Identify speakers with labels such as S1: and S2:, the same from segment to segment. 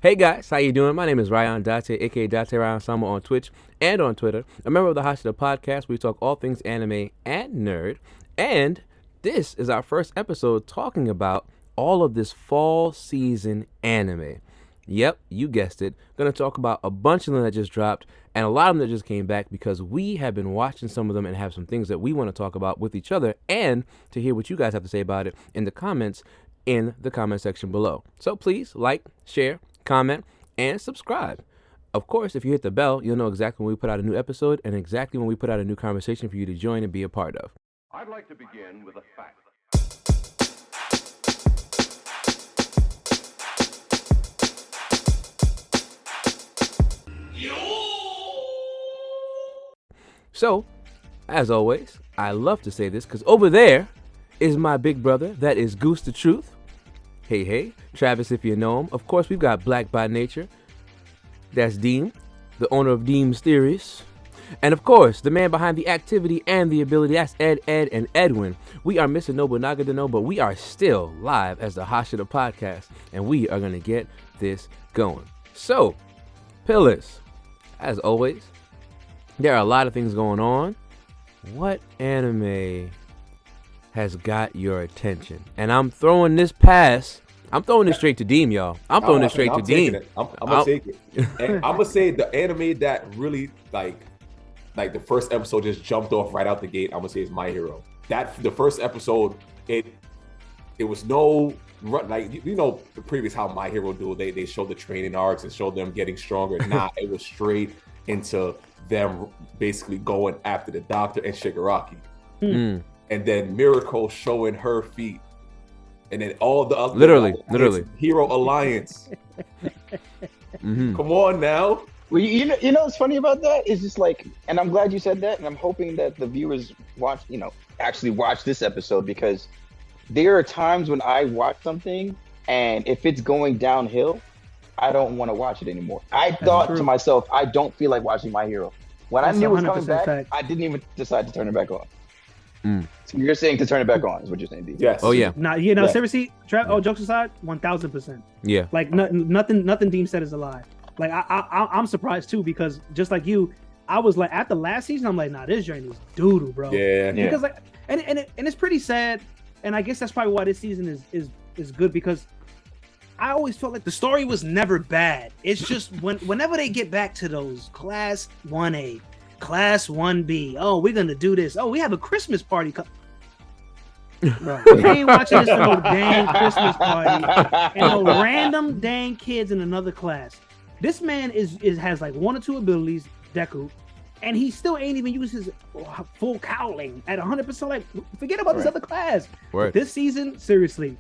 S1: Hey guys, how you doing? My name is Ryan Date, aka Date Ryan Sama on Twitch and on Twitter. A member of the Hashira podcast, where we talk all things anime and nerd. And this is our first episode talking about all of this fall season anime. Yep, you guessed it. Gonna talk about a bunch of them that just dropped and a lot of them that just came back because we have been watching some of them and have some things that we want to talk about with each other and to hear what you guys have to say about it in the comments section below. So please like, share, comment, and subscribe. Of course, if you hit the bell, you'll know exactly when we put out a new episode and exactly when we put out a new conversation for you to join and be a part of.
S2: I'd like to begin with a fact.
S1: So, as always, I love to say this because over there is my big brother. That is Goose the Truth. Hey, Travis, if you know him. Of course, we've got Black by Nature. That's Deem, the owner of Deem's Theories. And of course, the man behind the activity and the ability, that's Ed, and Edwin. We are missing Nobunaga Deno, but we are still live as the Hashira podcast, and we are going to get this going. So, pillars, as always, there are a lot of things going on. What anime has got your attention? And I'm throwing this straight to Deem, y'all. I'm throwing this straight to Deem.
S3: I'm gonna take it. And I'm gonna say the anime that really like the first episode just jumped off right out the gate. I'm gonna say is My Hero. The first episode, it was no like the previous how My Hero do. They showed the training arcs and showed them getting stronger. Nah, it was straight into them basically going after the Doctor and Shigaraki. And then Miracle showing her feet. And then all the other
S1: literally
S3: Hero Alliance. Come on now.
S4: Well, you know what's funny about that is just like, and I'm glad you said that, and I'm hoping that the viewers actually watch this episode, because there are times when I watch something and if it's going downhill, I don't want to watch it anymore. I thought to myself, I don't feel like watching My Hero. When I knew it was coming back,
S5: fact.
S4: I didn't even decide to turn it back on. So you're saying to turn it back on is what you're saying, D?
S3: Yes.
S1: Oh yeah.
S5: Seriously, jokes aside, 1000%.
S1: Yeah.
S5: Like nothing Deem said is a lie. Like I'm surprised too, because just like you, I was like, after last season, I'm like, nah, this journey is doo-doo, bro.
S3: Yeah.
S5: Because like, and it's pretty sad, and I guess that's probably why this season is good, because I always felt like the story was never bad. It's just whenever they get back to those class 1A, class 1B, oh, we're gonna do this. Oh, we have a Christmas party. Bro, I ain't watching this for no dang Christmas party and no random dang kids in another class. This man has like one or two abilities, Deku, and he still ain't even used his full cowling at 100%. Like, forget about this other class. But this season, seriously,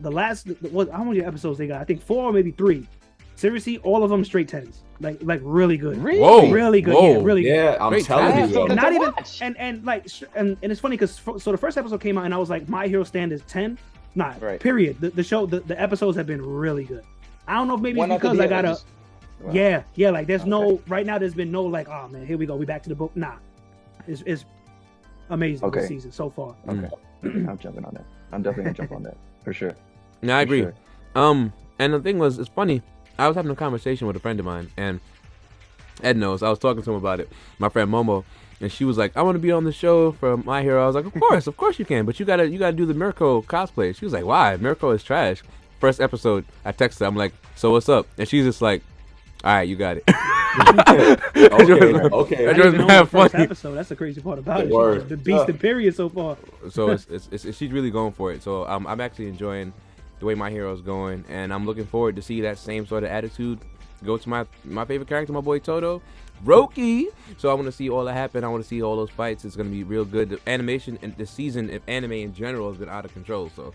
S5: the last, how many episodes they got? I think 4 or maybe 3. Seriously, all of them straight 10s. Like really good.
S4: Really?
S1: Whoa.
S5: Really good.
S1: Whoa.
S5: Yeah, really good.
S3: Yeah, I'm telling you.
S4: Something
S5: Not
S4: to
S5: even
S4: watch.
S5: and it's funny because the first episode came out and I was like, My Hero stand is 10. Nah,
S4: Right.
S5: period. The episodes have been really good. I don't know if maybe
S4: One
S5: it's
S4: after
S5: because
S4: the
S5: I got
S4: other,
S5: a
S4: just- Wow.
S5: yeah, like there's no right now. There's been no like, oh man, here we go, we back to the book. Nah, it's amazing this season so far.
S4: Okay, I'm jumping on that. I'm definitely gonna jump on that for sure.
S1: Yeah, I agree.
S4: Sure.
S1: And the thing was, it's funny. I was having a conversation with a friend of mine, and Ed knows. I was talking to him about it. My friend Momo, and she was like, "I want to be on the show for My Hero." I was like, of course you can, but you gotta do the Miracle cosplay." She was like, "Why? Miracle is trash." First episode, I texted her. I'm like, "So what's up?" And she's just like, "All right, you got it."
S3: Okay.
S1: That
S5: I didn't
S1: was
S5: even know
S1: mad
S5: the first
S1: funny.
S5: episode. That's the crazy part about it.
S3: Word.
S5: The beast of period so far.
S1: So it's she's really going for it. So I'm actually enjoying the way My Hero's going, and I'm looking forward to see that same sort of attitude go to my favorite character, my boy Toto, Roki. So I want to see all that happen. I want to see all those fights. It's going to be real good. The animation and the season of anime in general has been out of control. So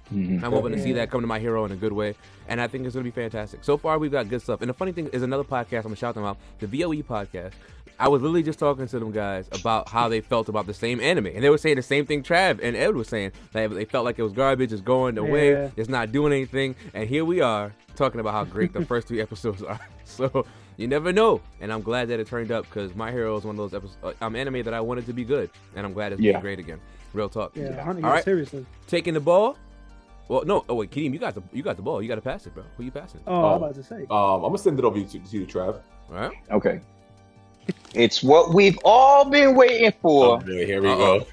S1: I'm hoping to see that come to My Hero in a good way, and I think it's going to be fantastic. So far, we've got good stuff. And the funny thing is another podcast, I'm going to shout them out, the VOE podcast. I was literally just talking to them guys about how they felt about the same anime, and they were saying the same thing Trav and Ed was saying. They felt like it was garbage, it's going away, it's not doing anything, and here we are talking about how great the first 3 episodes are. So you never know, and I'm glad that it turned up, because My Hero is one of those anime that I wanted to be good, and I'm glad it's being great again. Real talk.
S5: Yeah,
S1: All right.
S5: seriously.
S1: Taking the ball, Well, no. Oh wait, Keem, you got the ball. You got to pass it, bro. Who you passing?
S5: Oh, I'm about to say.
S3: I'm gonna send it over to you, Trav.
S1: All right.
S4: Okay. It's what we've all been waiting for
S3: Here we go.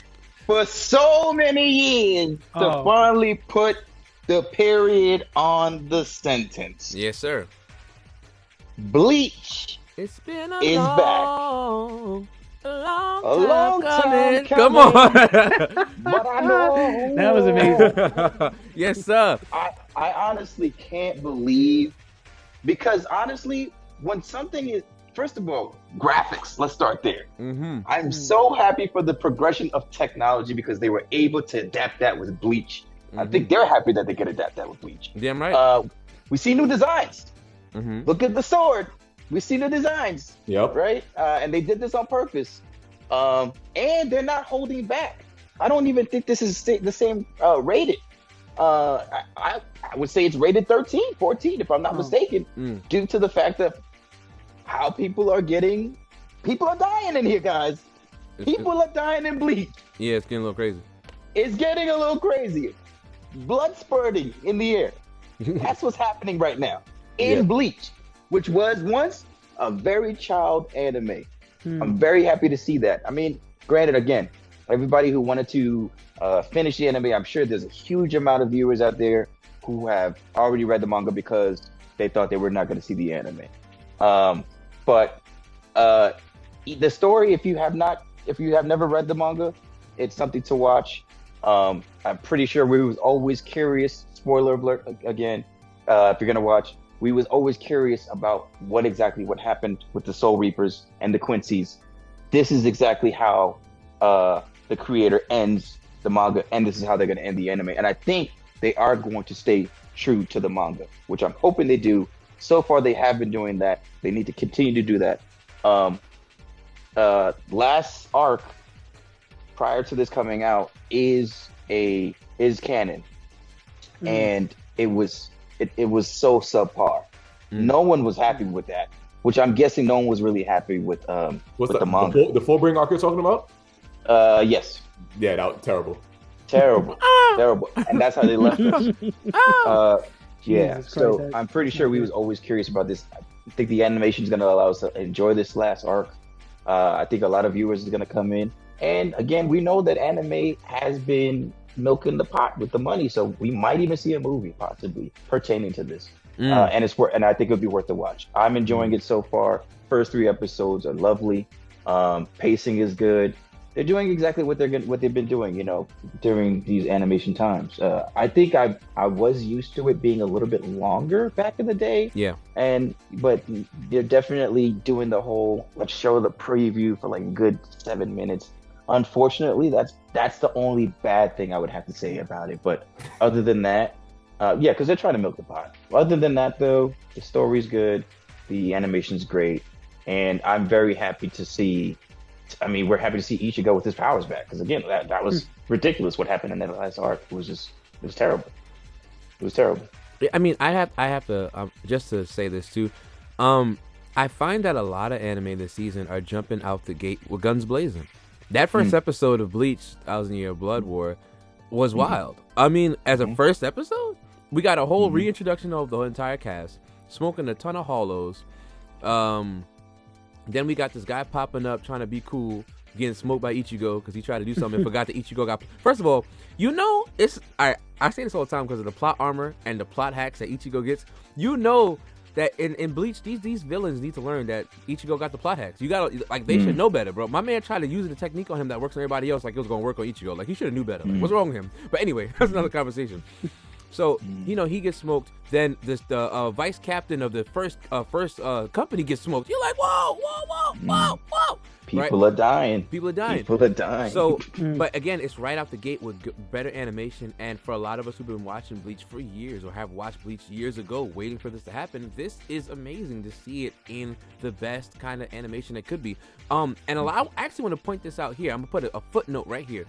S4: for so many years to
S5: Oh.
S4: finally put the period on the sentence.
S1: Yes, sir.
S4: Bleach
S1: It's been
S4: is back.
S1: a
S4: long time
S1: Come on.
S4: But I know
S5: That was amazing.
S1: Yes, sir.
S4: I honestly can't believe, because honestly, when something is, first of all, graphics, let's start there.
S1: Mm-hmm.
S4: I'm so happy for the progression of technology because they were able to adapt that with Bleach. I think they're happy that they could adapt that with Bleach.
S1: Damn right.
S4: We see new designs.
S1: Mm-hmm.
S4: Look at the sword. We see new designs,
S3: Yep.
S4: right? And they did this on purpose. And they're not holding back. I don't even think this is the same rated. I would say it's rated 13, 14, if I'm not mistaken, due to the fact that how people are dying in here, guys. People are dying in Bleach.
S1: Yeah, it's getting a little crazy.
S4: It's getting a little crazy. Blood spurting in the air. That's what's happening right now in Bleach, which was once a very child anime. I'm very happy to see that. I mean, granted, again, everybody who wanted to finish the anime, I'm sure there's a huge amount of viewers out there who have already read the manga because they thought they were not going to see the anime. But the story, if you have never read the manga, it's something to watch. I'm pretty sure we was always curious. Spoiler alert again. If you're gonna watch, we was always curious about what happened with the Soul Reapers and the Quincy's. This is exactly how the creator ends the manga, and this is how they're gonna end the anime. And I think they are going to stay true to the manga, which I'm hoping they do. So far, they have been doing that. They need to continue to do that. Last arc prior to this coming out is canon, and it was so subpar. No one was happy with that, which I'm guessing no one was really happy with the manga.
S3: The Fullbring arc you're talking about?
S4: Yes.
S3: Yeah, that was terrible.
S4: Terrible. And that's how they left us. Yeah,
S5: Jesus
S4: so
S5: Christ,
S4: I'm pretty sure we was always curious about this. I think the animation is going to allow us to enjoy this last arc. I think a lot of viewers is going to come in. And again, we know that anime has been milking the pot with the money, so we might even see a movie possibly pertaining to this. And I think it'll be worth the watch. I'm enjoying it so far. First 3 episodes are lovely. Pacing is good. They're doing exactly what they've been doing, during these animation times. I think I was used to it being a little bit longer back in the day.
S1: Yeah.
S4: But they're definitely doing the whole let's show the preview for like a good 7 minutes. Unfortunately, that's the only bad thing I would have to say about it. But other than that, because they're trying to milk the pot. Other than that, though, the story's good, the animation's great, and I'm very happy to see. I mean, we're happy to see Ichigo with his powers back because again, that was ridiculous. What happened in that last arc it was terrible. It was terrible.
S1: I mean, I have to just to say this too. I find that a lot of anime this season are jumping out the gate with guns blazing. That first episode of Bleach, 1000-Year Blood War, was wild. I mean, as a first episode, we got a whole reintroduction of the entire cast, smoking a ton of hollows. Then we got this guy popping up trying to be cool, getting smoked by Ichigo because he tried to do something and forgot that Ichigo got. First of all, it's I say this all the time because of the plot armor and the plot hacks that Ichigo gets. That in Bleach, these villains need to learn that Ichigo got the plot hacks. You gotta they should know better, bro. My man tried to use the technique on him that works on everybody else, like it was gonna work on Ichigo. Like he should have knew better. Like, what's wrong with him? But anyway, that's another conversation. So he gets smoked. Then the vice captain of the first company gets smoked. You're like, whoa.
S4: People are dying.
S1: So, but again, it's right out the gate with better animation. And for a lot of us who've been watching Bleach for years or have watched Bleach years ago, waiting for this to happen, this is amazing to see it in the best kind of animation it could be. And I actually want to point this out here. I'm gonna put a footnote right here.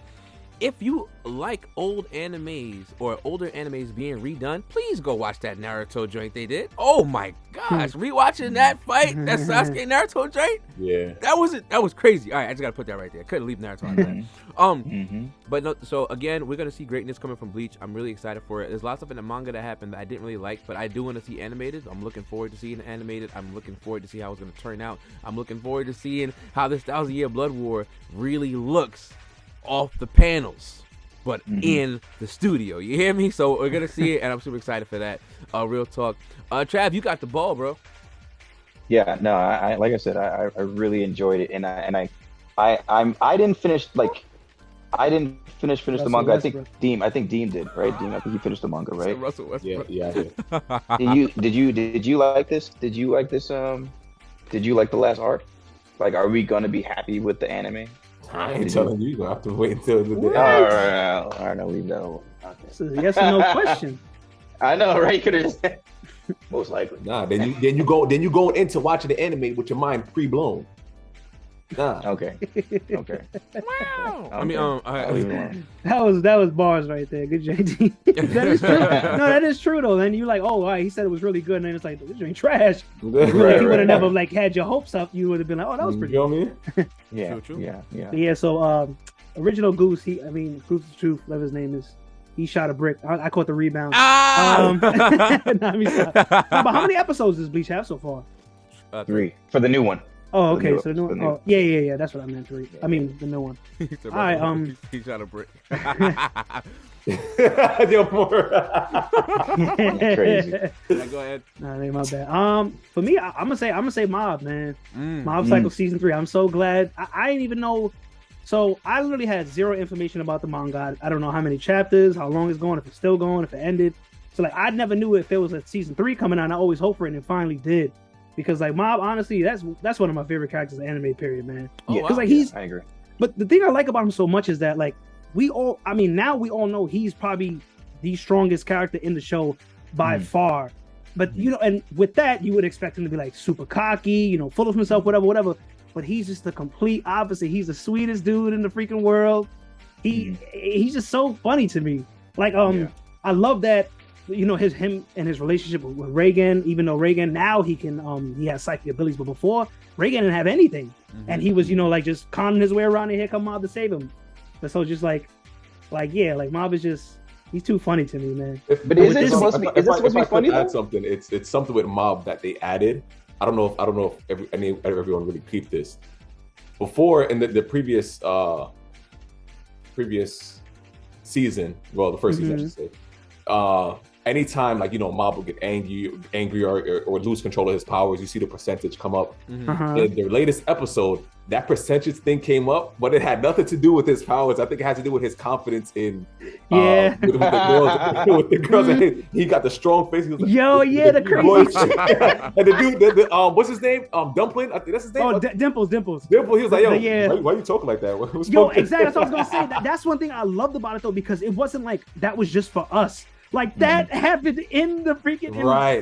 S1: if you like old animes or older animes being redone, please go watch that Naruto joint they did. Oh my gosh, rewatching that fight, that Sasuke Naruto joint,
S3: Yeah.
S1: that was crazy. All right, I just gotta put that right there. Couldn't leave Naruto out of that. But no, so again, we're gonna see greatness coming from Bleach. I'm really excited for it. There's lots of in the manga that happened that I didn't really like, but I do want to see animated. I'm looking forward to seeing it animated. I'm looking forward to see how it's gonna turn out. I'm looking forward to seeing how this 1,000-year blood war really looks off the panels, but in the studio. You hear me? So we're gonna see it, and I'm super excited for that. Real talk. Trav, you got the ball, bro.
S4: Yeah, no, I like I said, I really enjoyed it, and I didn't finish the manga. I think Dean did, right? Dean, I think he finished the manga, right?
S1: Russell Westbrook.
S3: Yeah, I did.
S4: Did you like this? Did you like this? Did you like the last arc? Like, are we gonna be happy with the anime?
S3: I ain't telling you. You're gonna have to wait until the day.
S4: All right, I'll leave that alone. Okay.
S5: It's a yes or no question.
S4: I know, right? Could have just said most likely.
S3: Nah, then you go into watching the anime with your mind pre-blown. Nah.
S4: Okay.
S1: Wow. I mean,
S4: I'll leave it alone.
S5: That was bars right there. Good JD. That is true. No, that is true though. Then you're like, oh, all right, he said it was really good, and then it's like, this ain't trash. If you would have never like had your hopes up, you would have been like, oh, that was pretty
S3: You know what I mean?
S4: Yeah,
S1: True.
S4: yeah.
S5: Yeah, so original Goose, Goose is Truth, whatever his name is. He shot a brick. I caught the rebound. Nah, I mean, no, but how many episodes does Bleach have so far?
S4: 3 for the new one.
S5: Oh, okay.
S4: new-
S5: So the new
S4: the
S5: one.
S4: new-
S5: Oh, yeah. That's what I meant to read. I mean, the new one.
S1: All
S5: right,
S1: he shot a brick.
S3: Yo, more.
S4: Crazy.
S1: Yeah, go ahead.
S5: Nah, that ain't my bad. For me, I'm gonna say Mob, man. Mob
S4: Mm.
S5: Psycho season 3. I'm so glad. I didn't even know. So I literally had zero information about the manga. I don't know how many chapters, how long it's going, if it's still going, if it ended. So like, I never knew if there was a season 3 coming out. And I always hoped for it, and it finally did. Because like Mob, honestly, that's one of my favorite characters in the anime period, man.
S4: Yeah,
S5: Because like he's,
S4: I agree.
S5: but the thing I like about him so much is that like now we all know he's probably the strongest character in the show by far. But you know, and with that, you would expect him to be like super cocky, you know, full of himself, whatever. But he's just the complete opposite. He's the sweetest dude in the freaking world. He's just so funny to me. Like I love that, you know, him and his relationship with Reagan. Even though Reagan now he has psychic abilities, but before Reagan didn't have anything, and he was, you know, like just conning his way around, and here come Mob to save him. But so just like Mob is just, he's too funny to me, man.
S4: But is it supposed to be funny though?
S3: Add something. It's something with Mob that they added. I don't know if everyone really peeped this. Before in the previous season, well, the first season I should say. Anytime, like, you know, Mob will get angry or lose control of his powers, you see the percentage come up. In their latest episode, that percentage thing came up, but it had nothing to do with his powers. I think it had to do with his confidence in with the girls. And he got the strong face. He was like,
S5: the crazy.
S3: And the dude, the what's his name? Dumpling. I think that's his name.
S5: Oh, Dimples.
S3: Dimple. He was like, yo, why are you talking like that?
S5: Exactly. That's what I was gonna say. That's one thing I loved about it though, because it wasn't like that was just for us. Like that happened in the freaking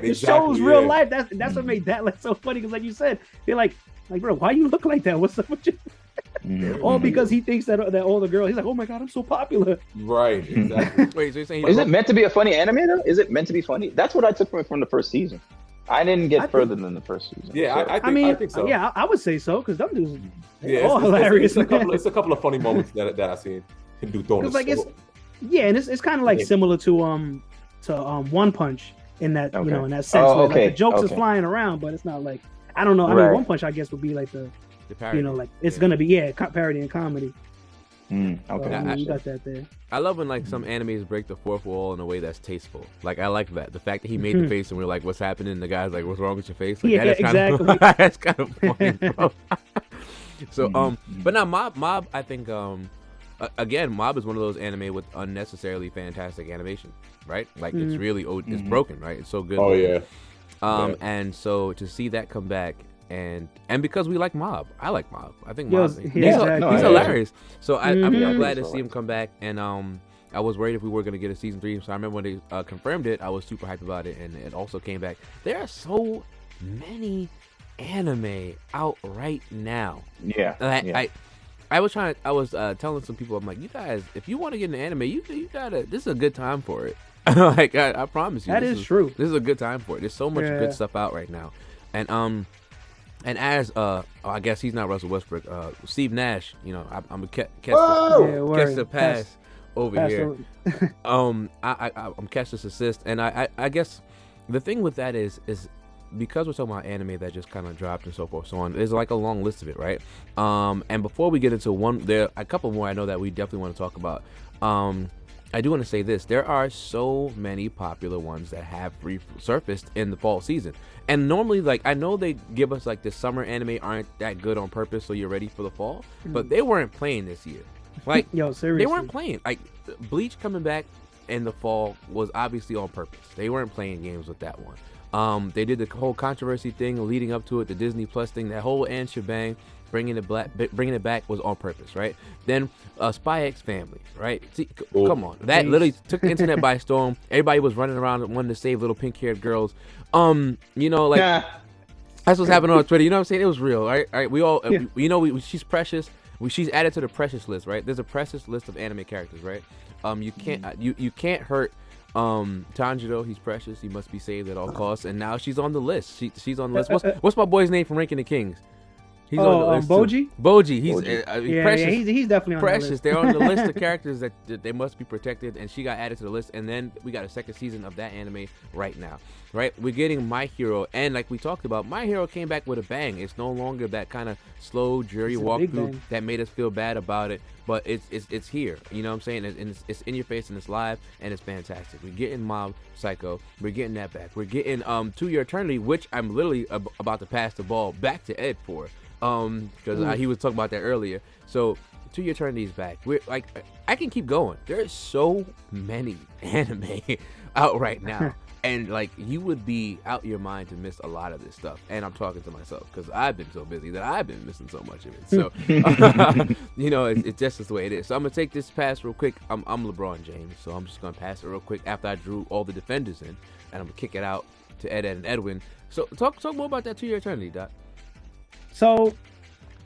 S5: the show's real life. That's what made that like so funny. Because like you said, they're like, bro, why you look like that? What's up with you? All because he thinks that all the girls. He's like, oh my god, I'm so popular.
S3: Right. Exactly.
S1: Wait, so you're saying
S4: Is it meant to be a funny anime though? Is it meant to be funny? That's what I took from the first season. I didn't get further than the first season.
S3: Yeah,
S4: so.
S3: I think so.
S5: Yeah, I would say so because them dudes,
S3: all
S5: hilarious.
S3: It's a couple of funny moments that I seen him do throwing
S5: like it's kind of like similar to One Punch in that you know, in that sense where like, the jokes is flying around, but it's not like, I don't know. I mean, One Punch I guess would be like the parody, you know, like it's gonna be parody and comedy.
S4: Okay,
S5: so, you got that there.
S1: I love when like some animes break the fourth wall in a way that's tasteful. Like I like that. The fact that he made the face and we're like, what's happening? And the guy's like, what's wrong with your face? Like,
S5: exactly.
S1: That's kind of funny, bro. So but now Mob I think again, Mob is one of those anime with unnecessarily fantastic animation, right? Like it's really it's broken, right? It's so good.
S3: Oh yeah.
S1: And so to see that come back and because we like Mob, I like Mob. I think
S5: Yes,
S1: Mob,
S5: yeah,
S1: he's hilarious. So I'm glad to see him come back. And I was worried if we were gonna get a season 3. So I remember when they confirmed it, I was super hyped about it, and it also came back. There are so many anime out right now.
S4: Yeah.
S1: I was telling some people, I'm like, you guys, if you want to get into anime, you gotta. This is a good time for it. Like I promise you,
S5: That is true.
S1: This is a good time for it. There's so much good stuff out right now, and as I guess he's not Russell Westbrook. Steve Nash, you know, I'm a catch the pass over here. I'm catch this assist, and I guess the thing with that is because we're talking about anime that just kind of dropped and so forth, so on. There's like a long list of it, right? And before we get into there are a couple more I know that we definitely want to talk about. I do want to say this: there are so many popular ones that have resurfaced in the fall season, and normally, like, I know they give us like the summer anime aren't that good on purpose, so you're ready for the fall, but they weren't playing this year. Like,
S5: Yo, seriously.
S1: they weren't playing. Like, Bleach coming back in the fall was obviously on purpose. They weren't playing games with that one. They did the whole controversy thing leading up to it, the Disney Plus thing, that whole and shebang, bringing it back was on purpose, right? Then spyxfamily, right? See, come on, that literally took the internet by storm. Everybody was running around wanting to save little pink-haired girls. You know, like that's what's happening on Twitter. You know what I'm saying? It was real, right? All right, we all, you know, she's precious. She's added to the precious list, right? There's a precious list of anime characters, right? You can't you can't hurt Tanjiro. He's precious. He must be saved at all costs. And now she's on the list. She's on the list. What's my boy's name from Ranking the Kings? He's on the list
S5: Boji.
S1: Boji. He's precious.
S5: He's definitely on
S1: precious.
S5: the list.
S1: They're on the list of characters that they must be protected, and she got added to the list. And then we got a second season of that anime right now, right? We're getting My Hero, and like we talked about, My Hero came back with a bang. It's no longer that kind of slow, dreary walkthrough that made us feel bad about it, but it's here. You know what I'm saying? And it's in your face, and it's live, and it's fantastic. We're getting Mob Psycho. We're getting that back. We're getting To Your Eternity, which I'm literally about to pass the ball back to Ed for. Because he was talking about that earlier. So To Your Eternity is back. We're like, I can keep going. There's so many anime out right now, and like, you would be out your mind to miss a lot of this stuff. And I'm talking to myself because I've been so busy that I've been missing so much of it. So you know, it's just the way it is. So I'm gonna take this pass real quick. I'm LeBron James, so I'm just gonna pass it real quick after I drew all the defenders in, and I'm gonna kick it out to Ed and Edwin. So talk more about that To Your Eternity, Doc.
S5: So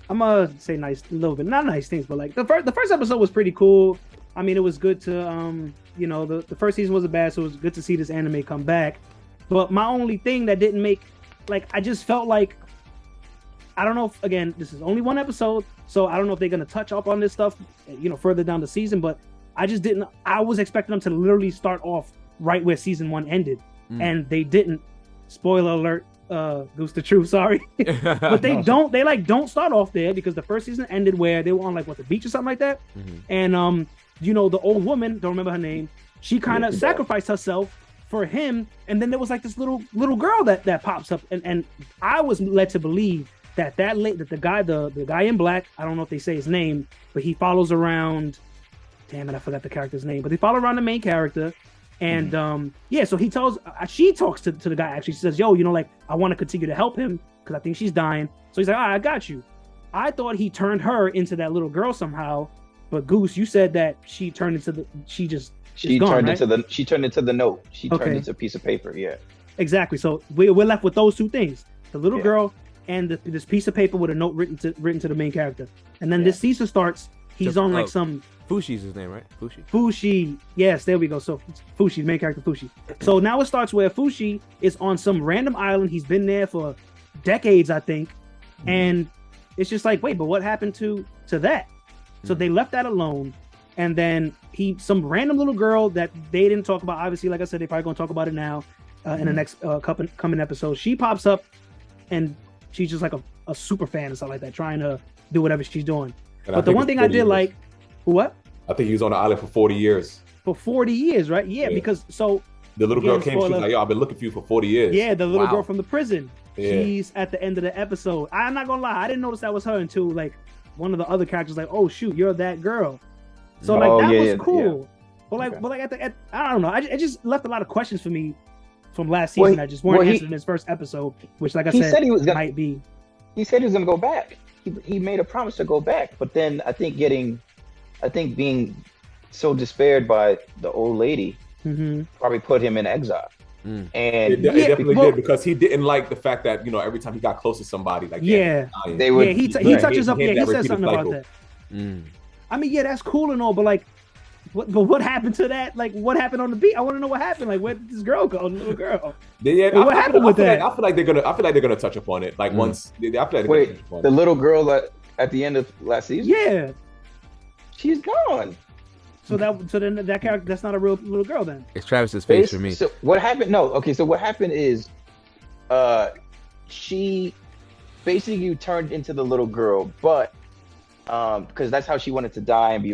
S5: I'm gonna say a little bit, not nice things, but like the first episode was pretty cool. I mean, it was good to you know, the first season wasn't bad, so it was good to see this anime come back. But my only thing that didn't make, like, I just felt like, I don't know if, again, this is only one episode, so I don't know if they're gonna touch up on this stuff, you know, further down the season. But I was expecting them to literally start off right where season 1 ended, and they didn't. Spoiler alert. Goose the Truth, sorry. But they don't start off there, because the first season ended where they were on, like, what, the beach or something like that. And you know, the old woman, don't remember her name, she kind of sacrificed herself for him, and then there was like this little girl that pops up, and I was led to believe that the guy in black, I don't know if they say his name, but he follows around, damn it, I forgot the character's name, but they follow around the main character. And so she talks to the guy. Actually, she says, yo, you know, like, I want to continue to help him because I think she's dying. So he's like, all right, I got you. I thought he turned her into that little girl somehow, but Goose, you said that she turned into she turned into the note. She turned into a piece of paper. Yeah, exactly. So we're left with those two things: the little girl and this piece of paper with a note written to the main character. And then this season starts. He's on like some.
S1: Fushi's his name, right?
S5: Fushi. Yes, there we go. So Fushi, main character Fushi. So now it starts where Fushi is on some random island. He's been there for decades, I think. And it's just like, wait, but what happened to that? So they left that alone. And then some random little girl that they didn't talk about. Obviously, like I said, they're probably going to talk about it now in the next coming episode. She pops up and she's just like a super fan or something like that, trying to do whatever she's doing. And but the one thing I did like, what?
S3: I think he was on the island for 40 years.
S5: For 40 years, right? Yeah, because so
S3: the little girl came. She was like, "Yo, I've been looking for you for 40 years."
S5: Yeah, the little girl from the prison. Yeah. She's at the end of the episode. I'm not gonna lie, I didn't notice that was her until like one of the other characters like, "Oh shoot, you're that girl." So like that was cool. Yeah. But like I don't know. I just left a lot of questions for me from last season that just weren't answered in his first episode. Which, like I said, might be.
S4: He said he was gonna go back. He made a promise to go back, but then I think being so despaired by the old lady probably put him in exile. And
S3: it definitely did, because he didn't like the fact that, you know, every time he got close to somebody, like
S5: he touches up. Yeah, he says something about that. I mean, yeah, that's cool and all, but like, what happened to that? Like, what happened on the beat? I want to know what happened. Like, where did this girl go? The little girl.
S3: Yeah,
S5: what happened with that?
S3: I feel like they're gonna touch upon it. Like once. I feel like they're gonna touch upon
S4: the little girl at the end of last season.
S5: Yeah,
S4: she's gone.
S5: So then that character, that's not a real little girl then.
S1: It's Travis's face for me.
S4: So what happened? No, okay. So what happened is, she basically turned into the little girl, but because that's how she wanted to die and be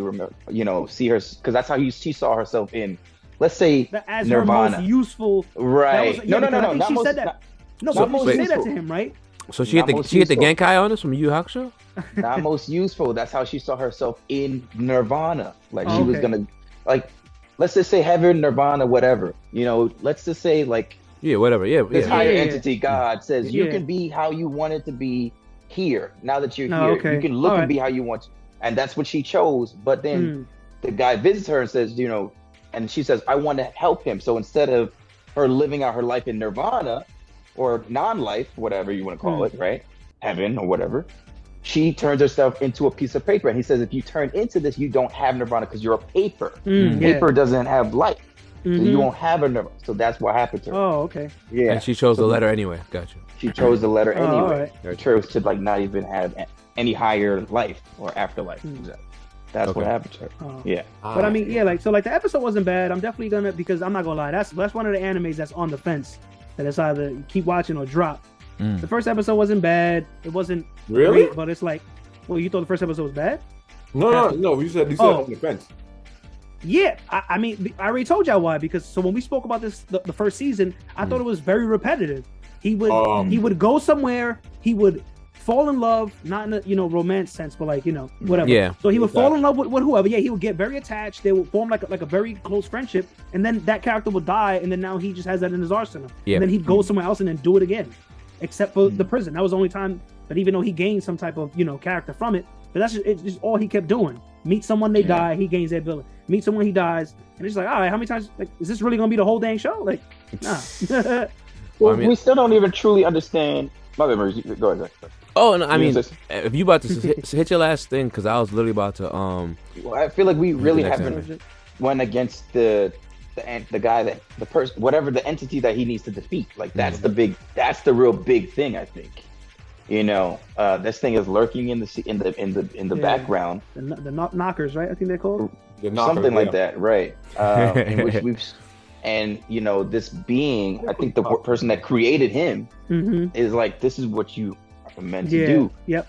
S4: see her, because that's how she saw herself in, let's say,
S5: as
S4: Nirvana.
S5: Her most useful.
S4: Right?
S5: No.
S4: I think
S5: she said that. No,
S4: not
S5: but she said that to him, right?
S1: So she hit the Genkai on us from Yu Hakusho?
S4: Not most useful. That's how she saw herself in Nirvana. Like she was gonna, like, let's just say heaven, Nirvana, whatever. Let's just say like.
S1: Yeah, whatever. Yeah,
S4: this higher entity, God, says you can be how you want it to be here. Now that you're here, you can look and be how you want to. And that's what she chose. But then the guy visits her and says, and she says, I want to help him. So instead of her living out her life in Nirvana or non-life, whatever you want to call it, right? Heaven or whatever. She turns herself into a piece of paper. And he says, if you turn into this, you don't have Nirvana because you're a paper. Paper doesn't have life. So you won't have a Nirvana. So that's what happened to her.
S5: Oh, okay.
S4: Yeah.
S1: And she chose the letter anyway. Gotcha.
S4: She chose the letter anyway.
S5: All right.
S4: She chose to like not even have any higher life or afterlife. That's what happened to her. Yeah.
S5: But I mean, so the episode wasn't bad. I'm definitely gonna, because I'm not gonna lie, that's one of the animes that's on the fence. That it's either keep watching or drop. The first episode wasn't bad. It wasn't
S3: really,
S5: great, but it's like, well, you thought the first episode was bad?
S3: No. You said on the fence.
S5: Yeah, I mean, I already told y'all why. Because so when we spoke about this, the first season, I thought it was very repetitive. He would go somewhere, he would fall in love, not in a romance sense, but like whatever. Yeah. So he would fall in love with whoever. Yeah, he would get very attached. They would form like a very close friendship, and then that character would die, and then now he just has that in his arsenal. Yeah. And then he'd go somewhere else and then do it again, except for the prison. That was the only time. But even though he gained some type of character from it, but that's just all he kept doing. Meet someone, they die, he gains their ability. Meet someone, he dies, and it's like, all right, how many times? Like, is this really gonna be the whole dang show? Like, nah.
S4: Well, we still don't even truly understand. My memory. Go ahead.
S1: Oh, no, I mean, if you about to hit your last thing, because I was literally about to.
S4: Well, I feel like we really haven't went against the guy that the person, whatever the entity that he needs to defeat. Like that's the real big thing, I think. This thing is lurking in the background.
S5: The knockers, right? I think they're called
S4: something like that, right? In which we've, and this being, I think the person that created him is like, this is what you are meant to do.
S5: Yep.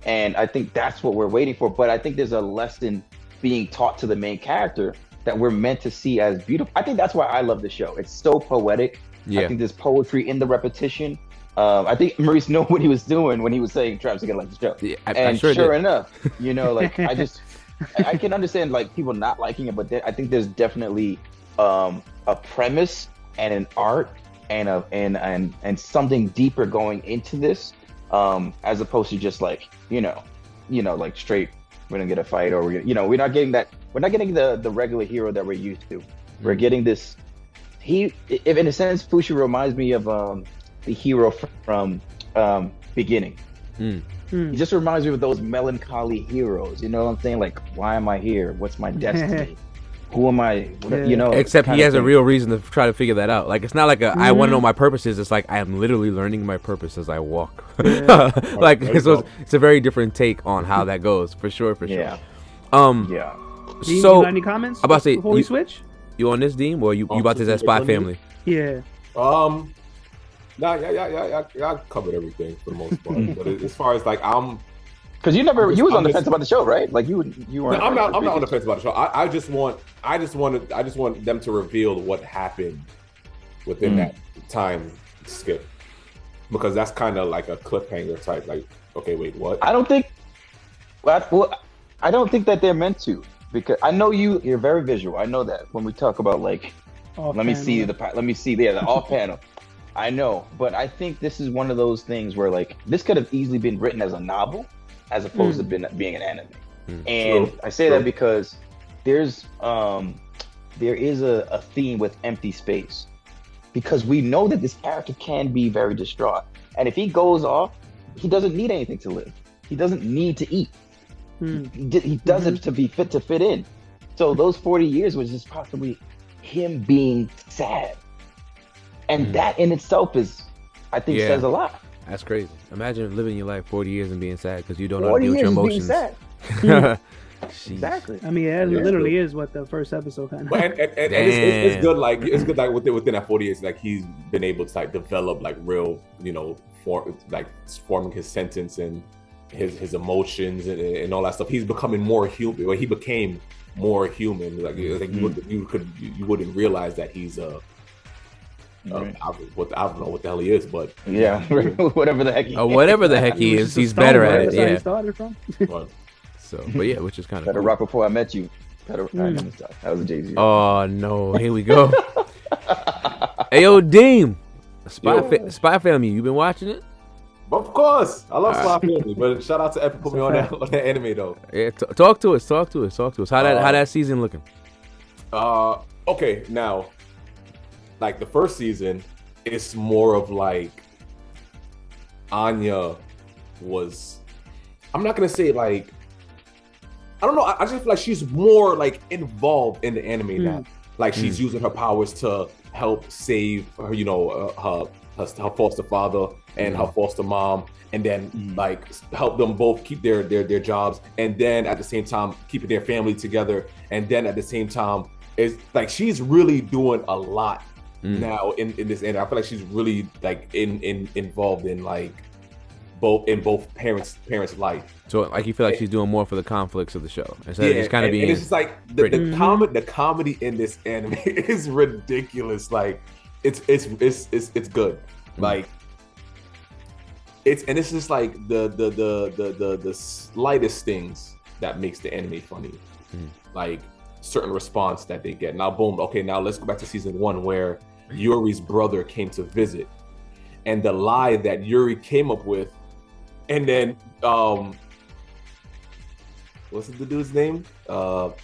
S4: And I think that's what we're waiting for. But I think there's a lesson being taught to the main character that we're meant to see as beautiful. I think that's why I love the show. It's so poetic. I think there's poetry in the repetition. I think Maurice knew what he was doing when he was saying Travis again like the show.
S1: Yeah,
S4: and sure enough, like I can understand like people not liking it, but I think there's definitely a premise and an art and something deeper going into this, as opposed to just like like straight we're gonna get a fight or we're not getting the regular hero that we're used to. We're getting this. If in a sense, Fushi reminds me of the hero from Beginning. He just reminds me of those melancholy heroes. You know what I'm saying? Like, why am I here? What's my destiny? Who am I?
S1: Except he has a real reason to try to figure that out. Like, it's not like I want to know my purpose is. It's like I am literally learning my purpose as I walk. Like, so it's a very different take on how that goes, for sure.
S4: Yeah.
S5: You got any comments?
S1: I'm about to say,
S5: before we switch.
S1: You on this, Dean? Or you about to say Spy Family?
S5: Yeah.
S3: I covered everything for the most part. But as far as like
S4: because you was on the fence about the show, right? Like you weren't.
S3: No, I'm not on the fence about the show. I just want them to reveal what happened within that time skip, because that's kind of like a cliffhanger type. Like, okay, wait, what?
S4: I don't think that they're meant to, because I know you're very visual. I know that when we talk about like, let me see the off panel. I know, but I think this is one of those things where like this could have easily been written as a novel as opposed to being an anime. And I say that because there is a theme with empty space, because we know that this character can be very distraught, and if he goes off, he doesn't need anything to live. He doesn't need to eat. He does it to be to fit in. So those 40 years was just possibly him being sad, and that in itself is, I think, says a lot.
S1: That's crazy. Imagine living your life 40 years and being sad because you don't know how to deal with your emotions.
S4: Being sad. Exactly.
S5: I mean, it literally is what the first episode kind of.
S3: And it's good. Like it's good. Like within that 40 years, like he's been able to like develop like real, forming his sentence and his emotions and all that stuff. He's becoming more human. Well, he became more human. Like you wouldn't realize that he's I don't know what the hell he is, but
S4: whatever the heck he is.
S1: Whatever the heck he is, he's better at it.
S5: That's how he started from.
S1: So, but yeah, which is kind of
S4: Better
S1: cool.
S4: Rock Before I Met You. That was a Jay-Z.
S1: Oh no, here we go. Hey yo, Deem, Spy Family, you been watching it?
S3: Of course, I love Spy Family, but shout out to Epic put me on that anime though.
S1: Yeah, talk to us. How that season looking?
S3: Okay, now, like the first season, it's more of like Anya was. I'm not gonna say like. I don't know. I just feel like she's more like involved in the anime now. Like she's using her powers to help save her, her foster father and her foster mom, and then like help them both keep their jobs, and then at the same time keeping their family together, and then at the same time it's like she's really doing a lot now in this anime. I feel like she's really like involved in like both parents' life.
S1: So like you feel like she's doing more for the conflicts of the show instead of just kind of being.
S3: And it's just like the comedy in this anime is ridiculous. Like it's good. Like it's just like the slightest things that makes the anime funny. Like certain response that they get. Now boom. Okay, now let's go back to season 1 where Yuri's brother came to visit, and the lie that Yuri came up with. And then, what's the dude's name?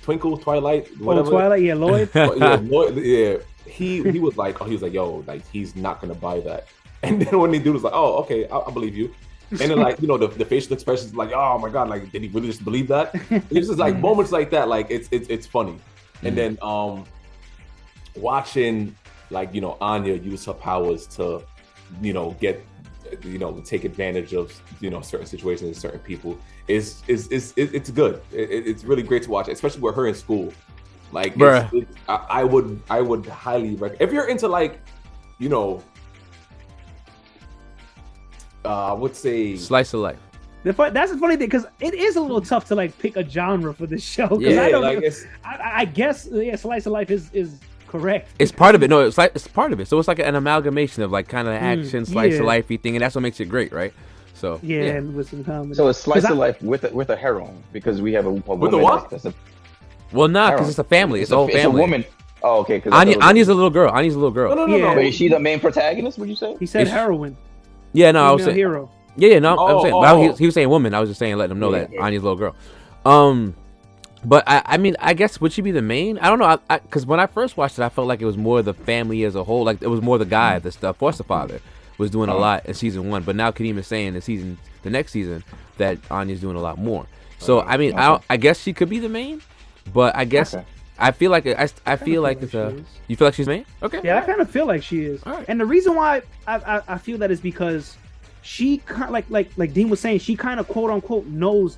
S3: Twinkle, Twilight, whatever.
S5: Oh, Twilight, yeah, Lloyd.
S3: Lloyd, yeah. He was like, yo, like he's not gonna buy that. And then when the dude was like, oh, okay, I believe you. And then like, the facial expressions like, oh my god, like did he really just believe that? It's just like moments like that, like it's funny. And then watching like Anya use her powers to get. Take advantage of certain situations and certain people it's good. It's really great to watch, especially with her in school. Like I would highly recommend if you're into like I would say
S1: slice of life.
S5: That's the funny thing because it is a little tough to like pick a genre for this show. I guess slice of life is correct.
S1: It's part of it. No, it's part of it. So it's like an amalgamation of like kind of action, slice of lifey thing, and that's what makes it great, right? So
S5: and with some comedy.
S4: So it's slice of life with a heroine because we have a woman.
S3: With a what?
S1: Well, not because it's a family. It's a whole family.
S4: It's a woman. Oh, okay.
S1: Anya's a little girl.
S3: No.
S4: But is she the main protagonist? Would you say?
S5: He said heroine.
S1: Yeah, no, I was saying
S5: hero.
S1: Yeah, no, I'm saying. Well, he was saying woman. I was just saying, letting him know that Anya's a little girl. But I mean, I guess would she be the main? I don't know, because when I first watched it, I felt like it was more the family as a whole. Like it was more the guy, the foster father, was doing a lot in season 1. But now Kadeem is saying the next season, that Anya's doing a lot more. So I mean, I guess she could be the main, but I guess I feel like I feel like it's a. You feel like she's main? Okay.
S5: Yeah, I kind of feel like she is. Right. And the reason why I feel that is because she like Dean was saying, she kind of quote unquote knows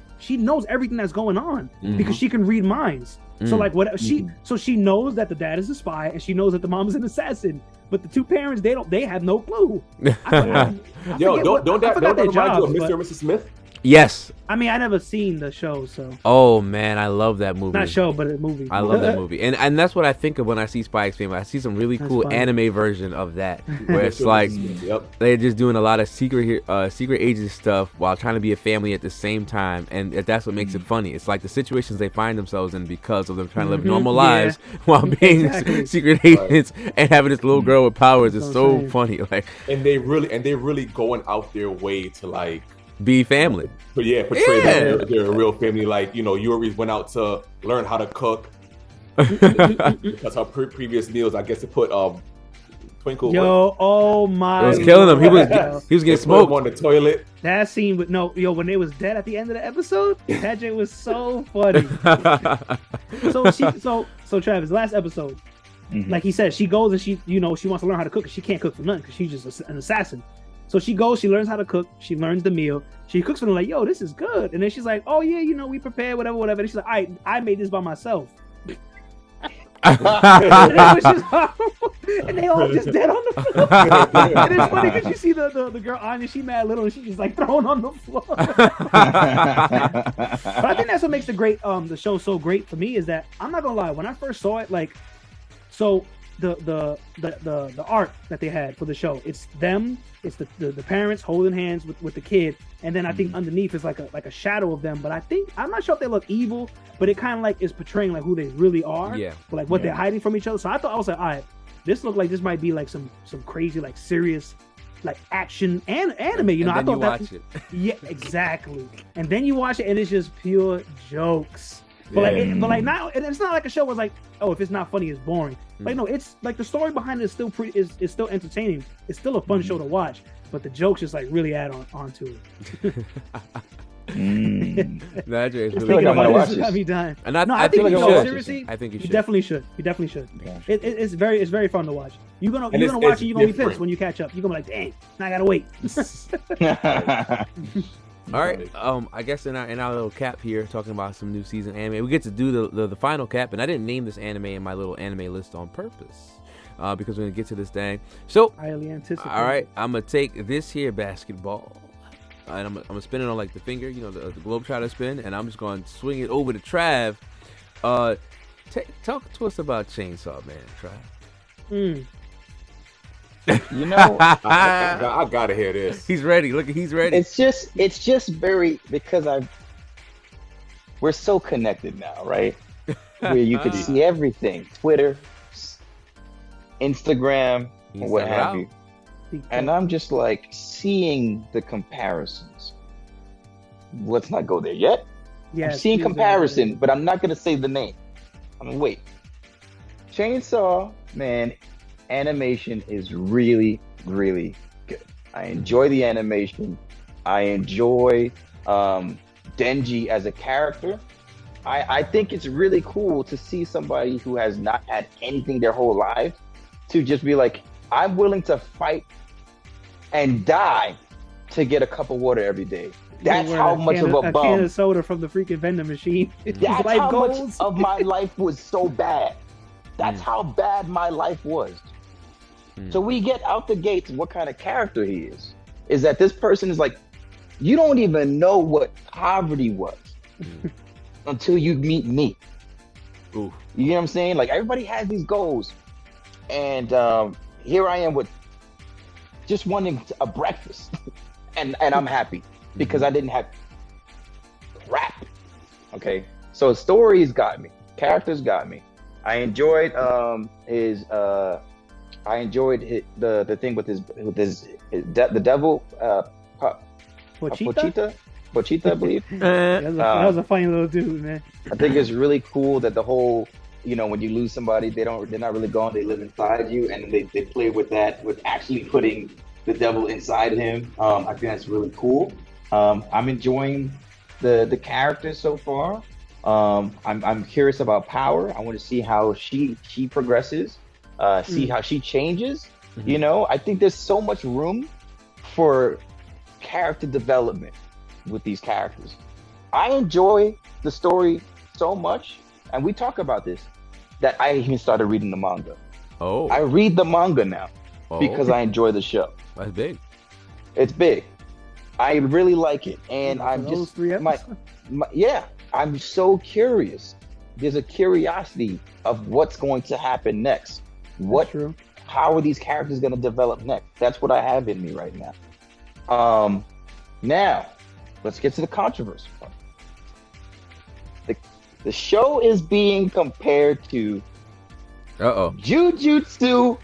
S5: everything that's going on because she can read minds. So like what she knows that the dad is a spy and she knows that the mom is an assassin, but the two parents they have no clue.
S3: Don't that remind you of Mr. and Mrs. Smith?
S1: Yes.
S5: I mean, I never seen the show, so.
S1: Oh man, I love that movie.
S5: Not show, but a movie.
S1: I love that movie, and that's what I think of when I see SpyxFamily. I see some really cool anime version of that, where it's like they're just doing a lot of secret agent stuff while trying to be a family at the same time, and that's what makes it funny. It's like the situations they find themselves in because of them trying to live normal lives while being secret agents and having this little girl with powers. It's so funny, like. And they
S3: really going out their way to like.
S1: Be family.
S3: But portray that they're a real family. Like, Yuri went out to learn how to cook because her previous meals, I guess, to put Twinkle.
S5: Yo, oh my!
S1: It was killing him. He was
S5: Lord.
S1: getting
S3: Put him
S1: smoked.
S3: on the toilet.
S5: That scene with when they was dead at the end of the episode, that shit was so funny. So Travis, last episode, like he said, she goes and she wants to learn how to cook. She can't cook for nothing because she's just an assassin. So she goes, she learns how to cook, she learns the meal, she cooks for them like, yo, this is good. And then she's like, oh yeah, we prepared whatever. And she's like, I made this by myself. And it was just horrible. And they all just dead on the floor. And it's funny because you see the girl Anya, she mad little and she's just like thrown on the floor. But I think that's what makes the show so great for me is that I'm not gonna lie, when I first saw it, like, so the art that they had for the show, it's the parents holding hands with the kid, and then I think underneath is like a shadow of them, but I'm not sure if they look evil, but it kind of like is portraying like who they really are, but like what they're hiding from each other. So I was like, all right, this looked like this might be like some crazy like serious like action and anime,
S1: And
S5: I
S1: then
S5: thought
S1: you
S5: that
S1: watch it.
S5: yeah, exactly. And then you watch it and it's just pure jokes. But like now, and it's not like a show was like, oh, if it's not funny, it's boring. Like no, it's like the story behind it is still is still entertaining. It's still a fun show to watch, but the jokes just like really add onto it.
S1: That is
S4: I feel
S1: really
S4: like I
S1: good.
S4: wanna watch this.
S5: Every time.
S1: And
S5: I
S1: think
S5: think
S1: you
S5: no,
S1: should.
S5: seriously,
S1: I think you
S5: you
S1: should.
S5: definitely should. You definitely should.
S4: Yeah.
S5: It's very fun to watch. You're gonna
S3: And
S5: watch
S3: it's
S5: it. You're gonna be
S3: different.
S5: pissed when you catch up. You're gonna be like, dang, now I gotta wait.
S1: All right. I guess in our little cap here, talking about some new season anime, we get to do the final cap, and I didn't name this anime in my little anime list on purpose, because we're gonna get to this thing. So,
S5: Highly anticipated.
S1: all right, I'm gonna take this here basketball, and I'm gonna spin it on like the finger, the globe trotter spin, and I'm just gonna swing it over to Trav. Talk to us about Chainsaw Man, Trav.
S3: I gotta hear this.
S1: He's ready. Look, he's ready.
S4: it's just very, because we're so connected now, right? Where you could see everything, Twitter, Instagram, or what have you. And I'm just like seeing the comparisons. Let's not go there yet.
S5: Yeah,
S4: I'm seeing comparison, but I'm not gonna say the name. I'm gonna wait. Chainsaw Man animation is really, really good. I enjoy the animation. I enjoy Denji as a character. I think it's really cool to see somebody who has not had anything their whole life to just be like, I'm willing to fight and die to get a cup of water every day. That's how much of a
S5: can
S4: bum.
S5: of soda from the freaking vending machine.
S4: That's
S5: Life
S4: how
S5: goals.
S4: much of my life was so bad. That's how bad my life was. So we get out the gates what kind of character he is that this person is like, you don't even know what poverty was until you meet me.
S1: Ooh.
S4: You know what I'm saying? Like everybody has these goals, and here I am with just wanting a breakfast, and I'm happy because I didn't have crap. Okay, so stories got me, characters got me. I enjoyed the thing with the devil, Pochita, I believe.
S5: That was a funny little dude, man.
S4: I think it's really cool that the whole, when you lose somebody, they're not really gone. They live inside you, and they play with that, with actually putting the devil inside him. I think that's really cool. I'm enjoying the characters so far. I'm curious about Power. I want to see how she progresses. See how she changes. I think there's so much room for character development with these characters. I enjoy the story so much, and we talk about this, that I even started reading the manga.
S1: Oh.
S4: I read the manga now because I enjoy the show.
S1: That's big.
S4: It's big. I really like it, and I'm
S5: those
S4: just
S5: 3 episodes?
S4: I'm so curious. There's a curiosity of what's going to happen next.
S5: True.
S4: How are these characters going to develop next? That's what I have in me right now. Now, let's get to the controversy. The show is being compared to Jujutsu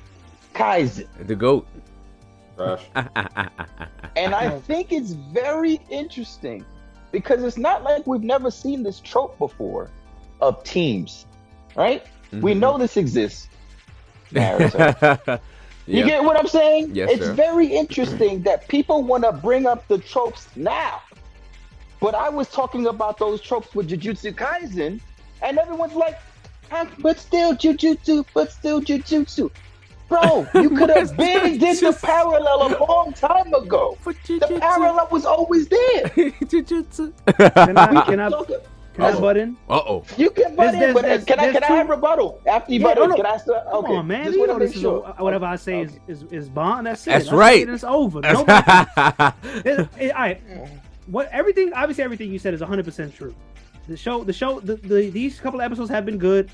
S4: Kaisen.
S1: The GOAT.
S3: Trash.
S4: And I think it's very interesting because it's not like we've never seen this trope before of teams, right? We know this exists. Naruto. You
S1: Yep.
S4: get what I'm saying?
S1: Yes,
S4: It's
S1: sir.
S4: very interesting that people want to bring up the tropes now. But I was talking about those tropes with Jujutsu Kaisen, and everyone's like, but still Jujutsu. Bro, you could have been did the parallel a long time ago. The parallel was always there.
S1: Jujutsu.
S5: Can I butt in?
S1: Uh-oh.
S4: You can butt in, but can I
S5: there's
S4: have rebuttal after you
S5: Yeah,
S4: butt in?
S5: no.
S4: Can I start?
S5: Come
S4: Okay,
S5: on, man.
S4: just
S5: You
S4: want
S5: know
S4: to make
S5: this is
S4: sure.
S5: whatever I say is bond. That's it.
S1: That's
S5: I
S1: right.
S5: say it and it's over. Nobody. All right. Obviously everything you said is 100% true. These couple of episodes have been good.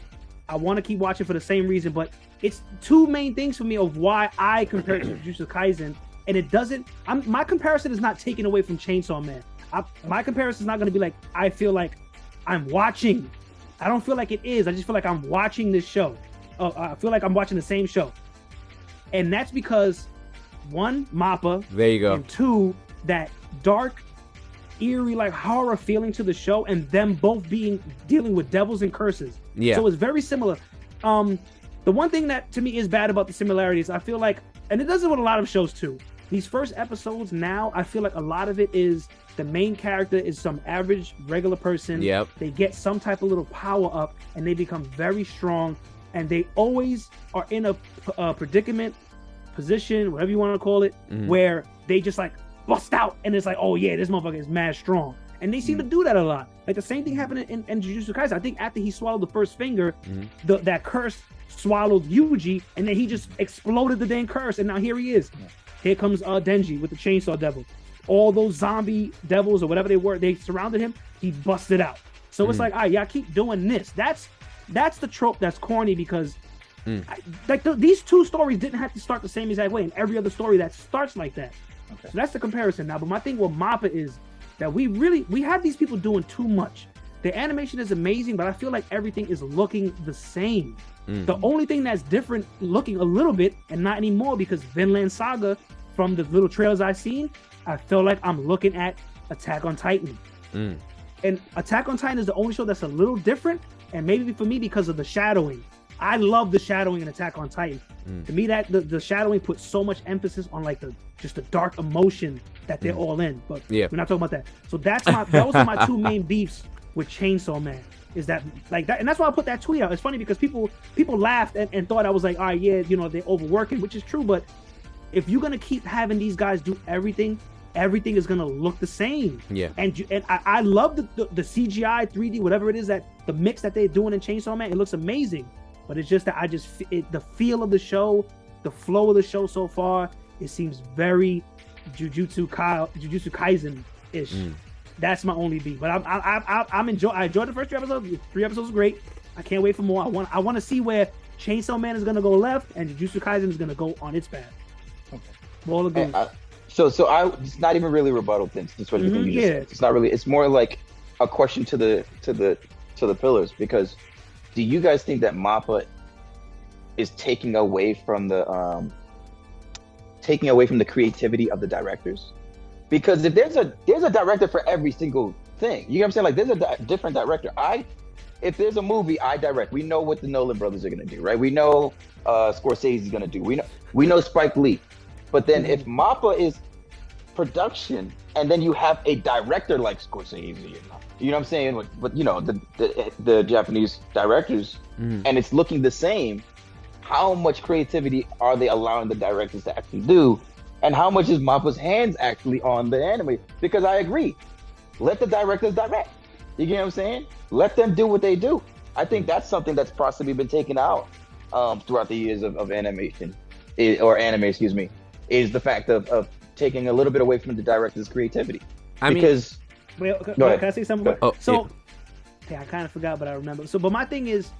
S5: I want to keep watching for the same reason, but it's two main things for me of why I compare it to Jujutsu Kaisen, and it doesn't. My comparison is not taken away from Chainsaw Man. My comparison is not going to be like I feel like I'm watching. I don't feel like it is. I just feel like I'm watching this show. I feel like I'm watching the same show, and that's because one, Mappa,
S1: There you go.
S5: and two, that dark, eerie, like horror feeling to the show, and them both dealing with devils and curses.
S1: Yeah.
S5: So it's very similar. The one thing that to me is bad about the similarities, I feel like, and it does it with a lot of shows too. These first episodes now, I feel like a lot of it is the main character is some average, regular person.
S1: Yep.
S5: They get some type of little power up, and they become very strong, and they always are in a predicament, position, whatever you want to call it, where they just like bust out, and it's like, oh yeah, this motherfucker is mad strong. And they seem to do that a lot. Like the same thing happened in Jujutsu Kaisen. I think after he swallowed the first finger, that curse swallowed Yuji, and then he just exploded the dang curse, and now here he is. Here comes Denji with the chainsaw devil. All those zombie devils or whatever they were, they surrounded him. He busted out. So it's like, all right, y'all keep doing this. That's the trope that's corny because these two stories didn't have to start the same exact way, and every other story that starts like that. Okay. So that's the comparison now. But my thing with Mappa is that we have these people doing too much. The animation is amazing, but I feel like everything is looking the same. The only thing that's different looking a little bit, and not anymore, because Vinland Saga, from the little trailers I've seen, I feel like I'm looking at Attack on Titan. And Attack on Titan is the only show that's a little different, and maybe for me because of the shadowing. I love the shadowing in Attack on Titan. To me, that the shadowing puts so much emphasis on like the dark emotion that they're all in. But we're not talking about that. So those are my two main beefs with Chainsaw Man. Is that like that? And that's why I put that tweet out. It's funny because people laughed and thought I was like, all right, yeah, they're overworking, which is true. But if you're gonna keep having these guys do everything is gonna look the same. Yeah. And I love the CGI 3D, whatever it is, that the mix that they're doing in Chainsaw Man, it looks amazing. But it's just that the feel of the show, the flow of the show so far, it seems very Jujutsu Kaisen-ish. That's my only beat. But I enjoyed the first 3 episodes. 3 episodes were great. I can't wait for more. I want to see where Chainsaw Man is gonna go left and Jujutsu Kaisen is gonna go on its path. Okay. All the good.
S4: So it's not even really rebuttal things. That's what you think you just said. It's not really. It's more like a question to the pillars, because do you guys think that Mappa is taking away from the creativity of the directors? Because if there's a director for every single thing, you know what I'm saying? Like there's a different director. If there's a movie I direct, we know what the Nolan brothers are gonna do, right? We know Scorsese is gonna do. We know Spike Lee. But then if Mappa is production, and then you have a director like Scorsese, you know what I'm saying? But the Japanese directors, and it's looking the same. How much creativity are they allowing the directors to actually do? And how much is Mappa's hands actually on the anime? Because I agree, let the directors direct. You get what I'm saying? Let them do what they do. I think that's something that's possibly been taken out throughout the years of animation, anime, is the fact of taking a little bit away from the director's creativity. Can I say something? I kind of forgot, but I remember. So, but my thing is,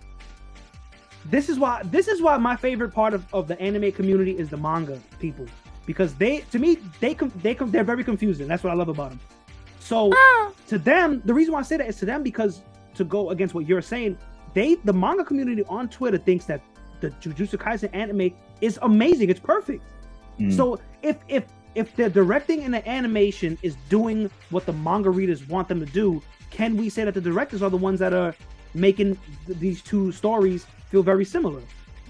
S4: this is why my favorite part of the anime community is the manga people. Because they're very confusing. That's what I love about them. So to them, the reason why I say that is to them because, to go against what you're saying, the manga community on Twitter thinks that the Jujutsu Kaisen anime is amazing. It's perfect. So if the directing and the animation is doing what the manga readers want them to do, can we say that the directors are the ones that are making these two stories feel very similar?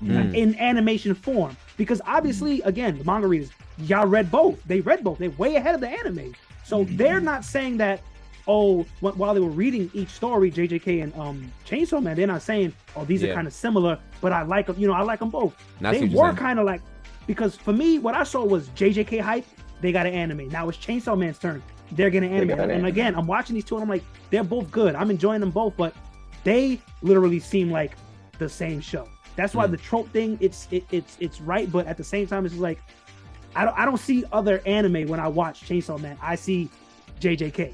S5: in animation form. Because obviously, again, the manga readers, y'all read both. They read both. They're way ahead of the anime. So they're not saying that, while they were reading each story, JJK and Chainsaw Man, they're not saying, these are kind of similar, but I like them. I like them both. They were kind of like, because for me, what I saw was JJK hype. They got an anime. Now it's Chainsaw Man's turn. They're getting an anime. And again, I'm watching these two, and I'm like, they're both good. I'm enjoying them both, but they literally seem like the same show. That's why the trope thing, it's right, but at the same time, it's just like, I don't see other anime when I watch Chainsaw Man. I see JJK.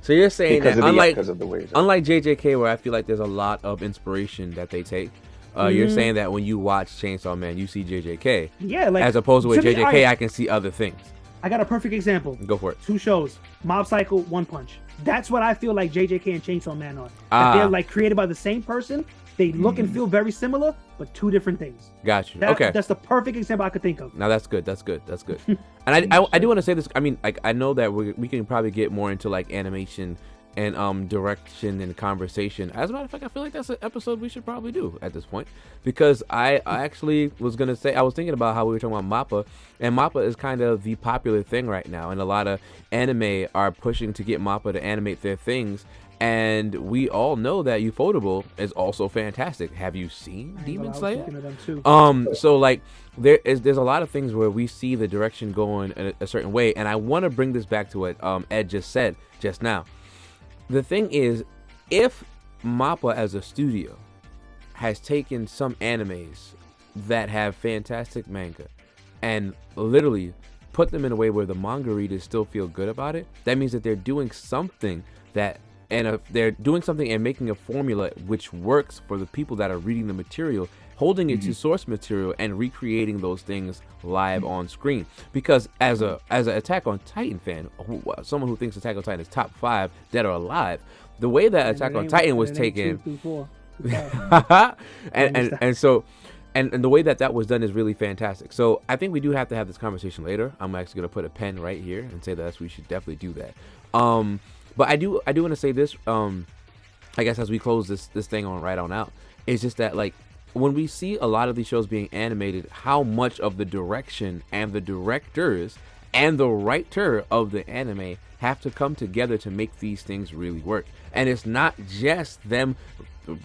S1: So you're saying that unlike
S4: JJK,
S1: where I feel like there's a lot of inspiration that they take, you're saying that when you watch Chainsaw Man, you see JJK.
S5: Yeah, like,
S1: as opposed to with JJK, I can see other things.
S5: I got a perfect example.
S1: Go for it.
S5: 2 shows: Mob Psycho, One Punch. That's what I feel like JJK and Chainsaw Man are. That they're like created by the same person. They look and feel very similar, but 2 different things.
S1: Got you.
S5: That's the perfect example I could think of.
S1: Now that's good. And I do want to say this. I mean, like, I know that we can probably get more into like animation and direction and conversation. As a matter of fact, I feel like that's an episode we should probably do at this point, because I actually was gonna say, I was thinking about how we were talking about MAPPA, and MAPPA is kind of the popular thing right now, and a lot of anime are pushing to get MAPPA to animate their things. And we all know that Ufotable is also fantastic. Have you seen Demon Slayer? So like there's a lot of things where we see the direction going a certain way, and I want to bring this back to what Ed just said just now. The thing is, if MAPPA as a studio has taken some animes that have fantastic manga and literally put them in a way where the manga readers still feel good about it, that means that they're doing something if they're doing something and making a formula which works for the people that are reading the material, holding it to source material and recreating those things live on screen. Because as an Attack on Titan fan, someone who thinks Attack on Titan is top 5 dead or alive, the way that Attack on Titan was taken, and the way that was done is really fantastic. So I think we do have to have this conversation later. I'm actually gonna put a pen right here and say that we should definitely do that. But I do want to say this, I guess, as we close this thing right on out, it's just that, like, when we see a lot of these shows being animated, how much of the direction and the directors and the writer of the anime have to come together to make these things really work. And it's not just them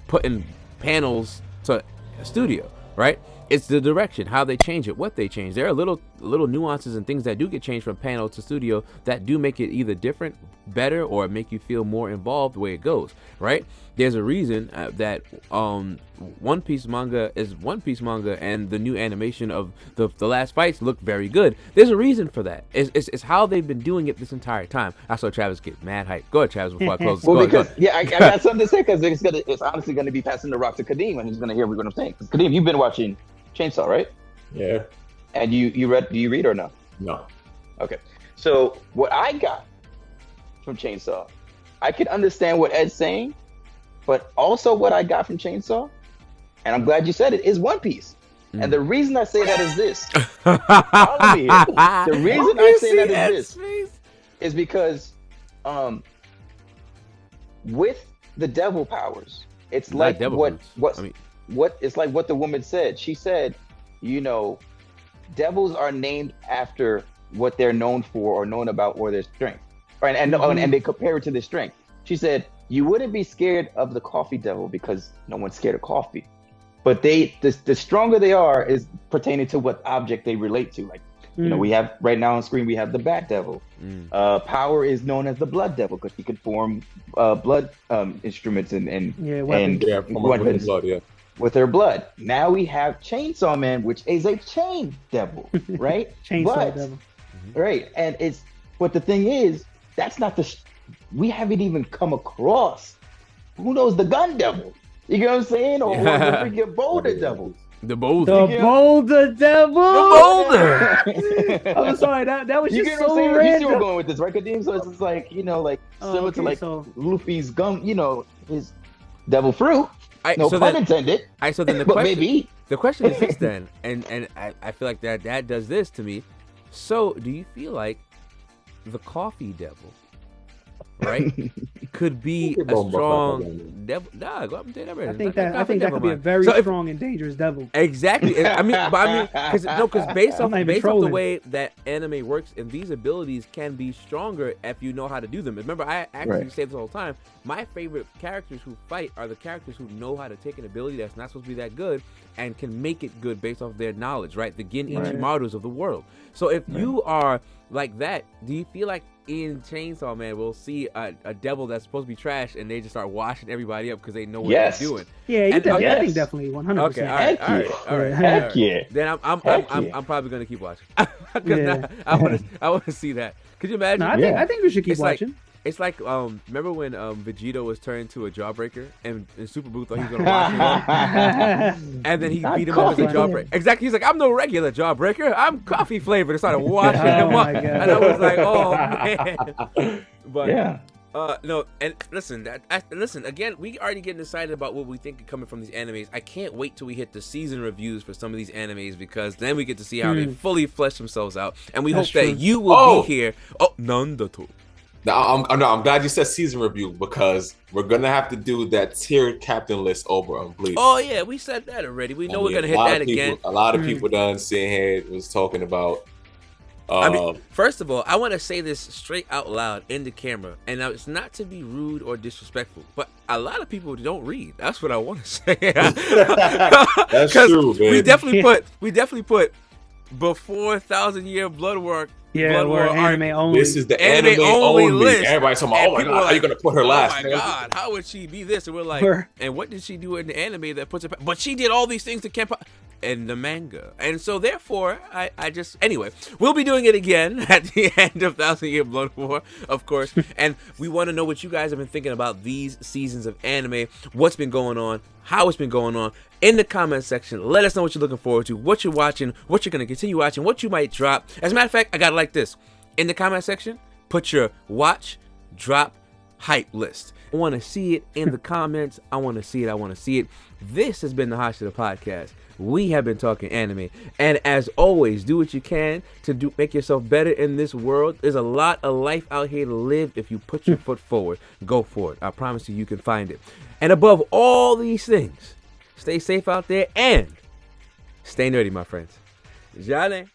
S1: putting panels to a studio, right? It's the direction, how they change it, what they change. There are little nuances and things that do get changed from panel to studio that do make it either different, better, or make you feel more involved the way it goes, right? There's a reason that One Piece manga is One Piece manga, and the new animation of the last fights look very good. There's a reason for that. It's how they've been doing it this entire time. I saw Travis get mad hype. Go ahead, Travis, before I close this.
S4: I got something to say, because it's honestly going to be passing the rock to Kadeem, and he's going to hear what I'm saying. Kadeem, you've been watching Chainsaw, right?
S3: Yeah.
S4: And do you read or no?
S3: No.
S4: Okay. So what I got from Chainsaw, I can understand what Ed's saying, but also what I got from Chainsaw, and I'm glad you said it, is One Piece. And the reason I say that is this. Follow me here. The reason I say that is this is because with the devil powers, it's like it's like what the woman said. She said, devils are named after what they're known for or known about, or their strength. Right? And they compare it to their strength. She said, you wouldn't be scared of the coffee devil because no one's scared of coffee. But the stronger they are is pertaining to what object they relate to. Like, we have right now on screen, we have the bat devil. Power is known as the blood devil because he can form blood instruments and weapons with her blood. Now we have Chainsaw Man, which is a chain devil, right?
S5: Chainsaw devil.
S4: Right. And but the thing is, that's not we haven't even come across, who knows, the gun devil. You get what I'm saying? Or the freaking boulder devil.
S1: The boulder.
S5: The boulder devil.
S1: The boulder.
S5: I'm sorry, that was
S4: you
S5: just
S4: get
S5: so
S4: what I'm saying?
S5: random.
S4: You see where we're going with this, right, Kadeem? So it's just like, similar to Luffy's gum, his devil fruit. No pun intended.
S1: So then the question is this then, and I feel like that does this to me. So do you feel like the coffee devil, right, could be
S3: Look at
S1: a
S3: Bone Buck out there.
S1: strong devil. Nah, go up and take that.
S5: I think that could be a very strong and dangerous devil.
S1: Exactly. I mean, because based
S5: I'm
S1: off
S5: not even
S1: the
S5: trolling.
S1: way that anime works, and these abilities can be stronger if you know how to do them. Remember, I actually say this all the time. My favorite characters who fight are the characters who know how to take an ability that's not supposed to be that good and can make it good based off their knowledge, right? The Gin Ichimaru's of the world. So if you are like that, do you feel like in Chainsaw Man we'll see a devil that's supposed to be trash and they just start washing everybody up because they know what they're doing?
S5: Yeah,
S1: And-
S5: I think definitely 100%.
S1: Okay, all right.
S4: Heck yeah.
S1: Then I'm probably gonna keep watching. 'Cause
S5: Yeah.
S1: I want to see that. Could you imagine?
S5: No, I think we should keep
S1: It's like-
S5: watching.
S1: It's like remember when Vegeta was turned to a jawbreaker and Super Boo thought he was gonna wash him up, and then he
S4: Not
S1: beat him up as a
S4: coffee.
S1: jawbreaker. Exactly. He's like, I'm no regular jawbreaker. I'm coffee flavored. And started washing him
S5: Oh
S1: up,
S5: my God.
S1: and I was like, oh man. But
S4: Yeah.
S1: no, and listen, listen again. We already getting excited about what we think are coming from these animes. I can't wait till we hit the season reviews for some of these animes because then we get to see how they fully flesh themselves out, and we
S5: That's
S1: hope
S5: true.
S1: that you will be here. Oh, Nandato.
S3: Now, I'm glad you said season review because we're gonna have to do that tier captain list over on Bleach.
S1: Oh yeah, we said that already. We know we're gonna hit that again.
S3: A lot of people done sitting here was talking about.
S1: I mean, first of all, I want to say this straight out loud in the camera, and now it's not to be rude or disrespectful, but a lot of people don't read. That's what I want to say.
S3: That's
S1: 'Cause
S3: true, man.
S1: we definitely put before 1,000-Year Blood Work.
S5: Yeah,
S1: Blood
S5: we're
S1: War
S5: anime
S1: arc.
S5: only.
S3: This is the
S1: Anime
S3: anime
S1: only
S3: only.
S1: list.
S3: Everybody's talking about,
S1: And
S3: oh my
S1: people
S3: god,
S1: are
S3: how you gonna put her last?
S1: Oh my
S3: man?
S1: god, how would she be this? And we're like,
S5: Her.
S1: and what did she do in the anime that puts her? But she did all these things that can't. In the manga, and so therefore, I just anyway, we'll be doing it again at the end of 1,000-Year Blood War, of course. And we want to know what you guys have been thinking about these seasons of anime, what's been going on, how it's been going on in the comment section. Let us know what you're looking forward to, what you're watching, what you're gonna continue watching, what you might drop. As a matter of fact, I got it like this. In the comment section, put your watch, drop, hype list. I want to see it in the comments. I want to see it. This has been the Hashira podcast. We have been talking anime. And as always, do what you can to make yourself better in this world. There's a lot of life out here to live if you put your foot forward. Go for it. I promise you can find it. And above all these things, stay safe out there and stay nerdy, my friends. Jale.